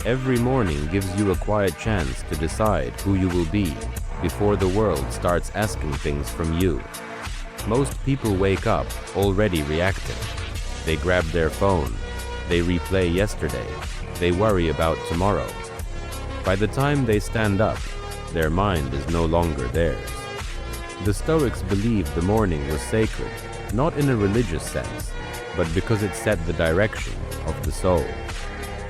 Every morning gives you a quiet chance to decide who you will be before the world starts asking things from you. Most people wake up already reacting. They grab their phone, they replay yesterday, they worry about tomorrow. By the time they stand up, their mind is no longer theirs. The Stoics believed the morning was sacred, not in a religious sense, but because it set the direction of the soul.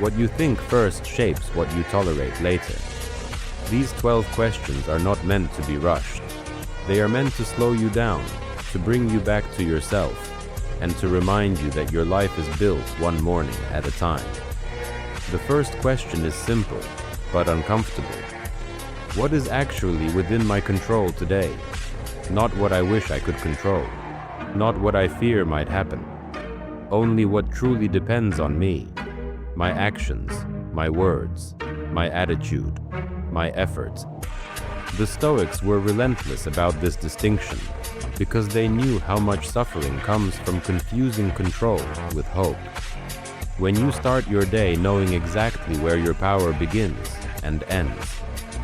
What you think first shapes what you tolerate later. These 12 questions are not meant to be rushed. They are meant to slow you down, to bring you back to yourself, and to remind you that your life is built one morning at a time. The first question is simple, but uncomfortable. What is actually within my control today? Not what I wish I could control, not what I fear might happen. Only what truly depends on me. My actions, my words, my attitude, my efforts. The Stoics were relentless about this distinction because they knew how much suffering comes from confusing control with hope. When you start your day knowing exactly where your power begins and ends,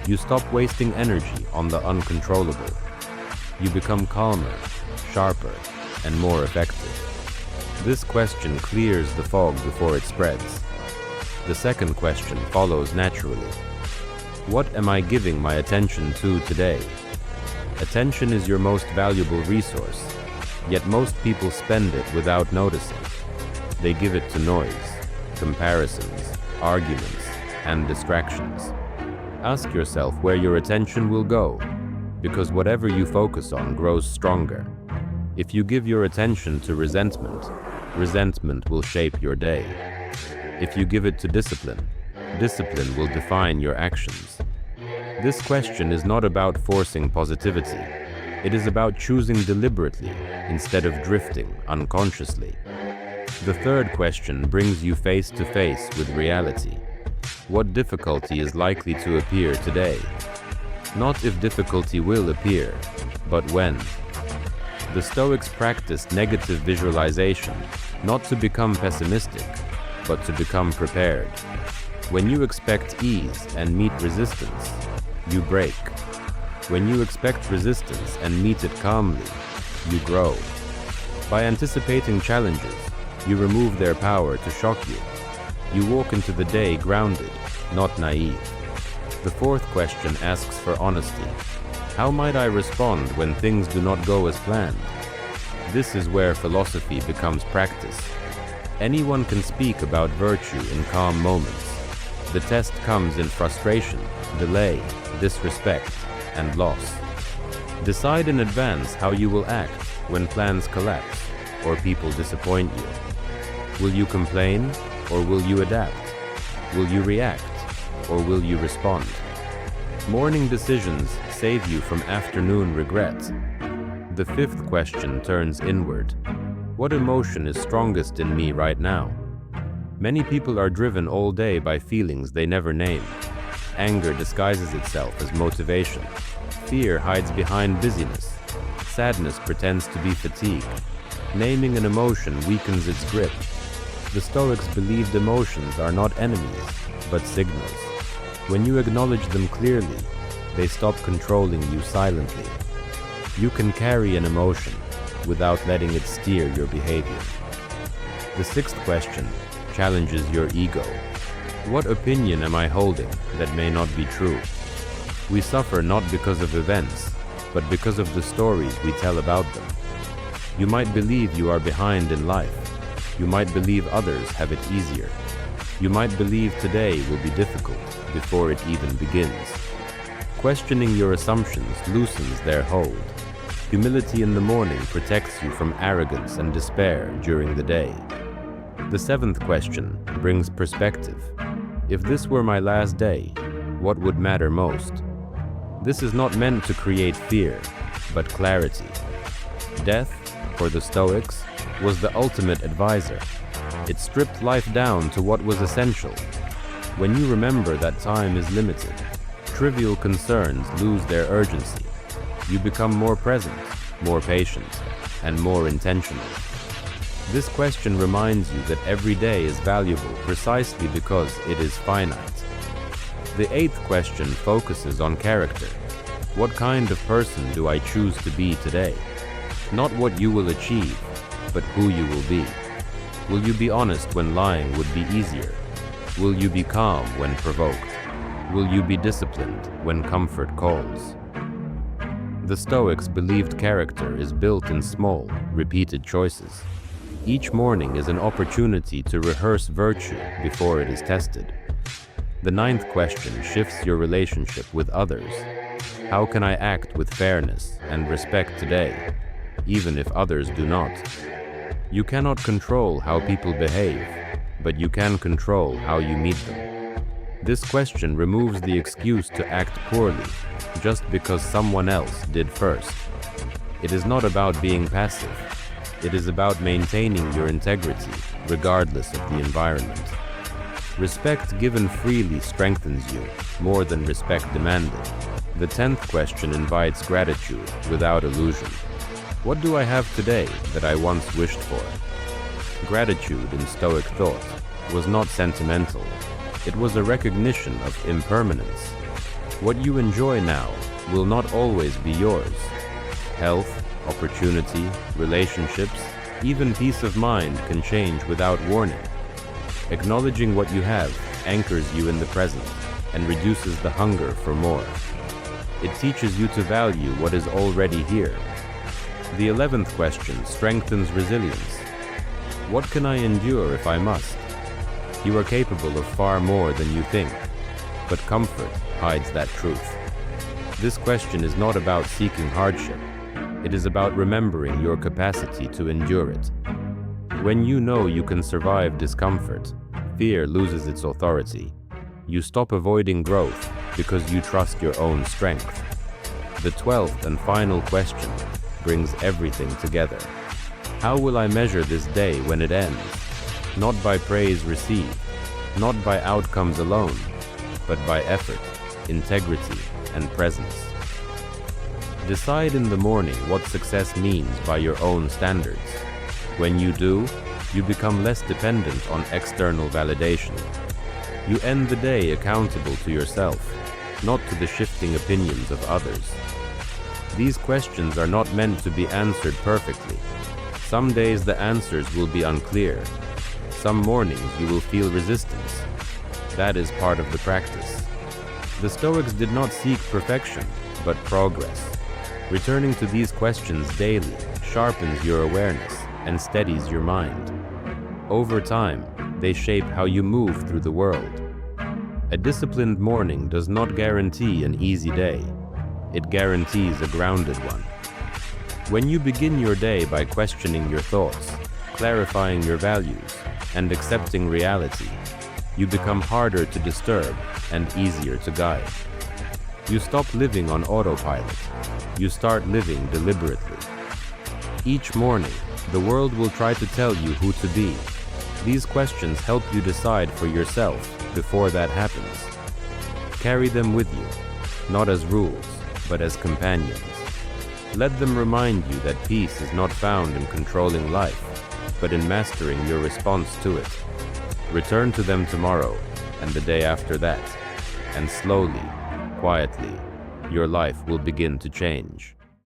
you stop wasting energy on the uncontrollable. You become calmer, sharper, and more effective. This question clears the fog before it spreads. The second question follows naturally. What am I giving my attention to today? Attention is your most valuable resource, yet most people spend it without noticing. They give it to noise, comparisons, arguments, and distractions. Ask yourself where your attention will go, because whatever you focus on grows stronger. If you give your attention to resentment, resentment will shape your day. If you give it to discipline, discipline will define your actions. This question is not about forcing positivity. It is about choosing deliberately instead of drifting unconsciously. The third question brings you face to face with reality. What difficulty is likely to appear today? Not if difficulty will appear, but when. The Stoics practiced negative visualization, not to become pessimistic, but to become prepared. When you expect ease and meet resistance, you break. When you expect resistance and meet it calmly, you grow. By anticipating challenges, you remove their power to shock you. You walk into the day grounded, not naive. The fourth question asks for honesty. How might I respond when things do not go as planned? This is where philosophy becomes practice. Anyone can speak about virtue in calm moments. The test comes in frustration, delay, disrespect, and loss. Decide in advance how you will act when plans collapse or people disappoint you. Will you complain or will you adapt? Will you react or will you respond? Morning decisions save you from afternoon regrets. The fifth question turns inward. What emotion is strongest in me right now? Many people are driven all day by feelings they never named. Anger disguises itself as motivation. Fear hides behind busyness. Sadness pretends to be fatigue. Naming an emotion weakens its grip. The Stoics believed emotions are not enemies, but signals. When you acknowledge them clearly, they stop controlling you silently. You can carry an emotion without letting it steer your behavior. The sixth question challenges your ego. What opinion am I holding that may not be true? We suffer not because of events, but because of the stories we tell about them. You might believe you are behind in life. You might believe others have it easier. You might believe today will be difficult before it even begins. Questioning your assumptions loosens their hold. Humility in the morning protects you from arrogance and despair during the day. The seventh question brings perspective. If this were my last day, what would matter most? This is not meant to create fear, but clarity. Death, for the Stoics, was the ultimate advisor. It stripped life down to what was essential. When you remember that time is limited, trivial concerns lose their urgency. You become more present, more patient, and more intentional. This question reminds you that every day is valuable precisely because it is finite. The eighth question focuses on character. What kind of person do I choose to be today? Not what you will achieve, but who you will be. Will you be honest when lying would be easier? Will you be calm when provoked? Will you be disciplined when comfort calls? The Stoics believed character is built in small, repeated choices. Each morning is an opportunity to rehearse virtue before it is tested. The ninth question shifts your relationship with others. How can I act with fairness and respect today, even if others do not? You cannot control how people behave, but you can control how you meet them. This question removes the excuse to act poorly just because someone else did first. It is not about being passive. It is about maintaining your integrity, regardless of the environment. Respect given freely strengthens you, more than respect demanded. The 10th question invites gratitude without illusion. What do I have today that I once wished for? Gratitude in Stoic thought was not sentimental. It was a recognition of impermanence. What you enjoy now will not always be yours. Health, opportunity, relationships, even peace of mind can change without warning. Acknowledging what you have anchors you in the present and reduces the hunger for more. It teaches you to value what is already here. The 11th question strengthens resilience. What can I endure if I must? You are capable of far more than you think, but comfort hides that truth. This question is not about seeking hardship. It is about remembering your capacity to endure it. When you know you can survive discomfort, fear loses its authority. You stop avoiding growth because you trust your own strength. The 12th and final question brings everything together. How will I measure this day when it ends? Not by praise received, not by outcomes alone, but by effort, integrity, and presence. Decide in the morning what success means by your own standards. When you do, you become less dependent on external validation. You end the day accountable to yourself, not to the shifting opinions of others. These questions are not meant to be answered perfectly. Some days the answers will be unclear. Some mornings you will feel resistance. That is part of the practice. The Stoics did not seek perfection, but progress. Returning to these questions daily sharpens your awareness and steadies your mind. Over time, they shape how you move through the world. A disciplined morning does not guarantee an easy day. It guarantees a grounded one. When you begin your day by questioning your thoughts, clarifying your values, and accepting reality, you become harder to disturb and easier to guide. You stop living on autopilot. You start living deliberately. Each morning, the world will try to tell you who to be. These questions help you decide for yourself before that happens. Carry them with you, not as rules, but as companions. Let them remind you that peace is not found in controlling life, but in mastering your response to it. Return to them tomorrow and the day after that, and slowly, quietly, your life will begin to change.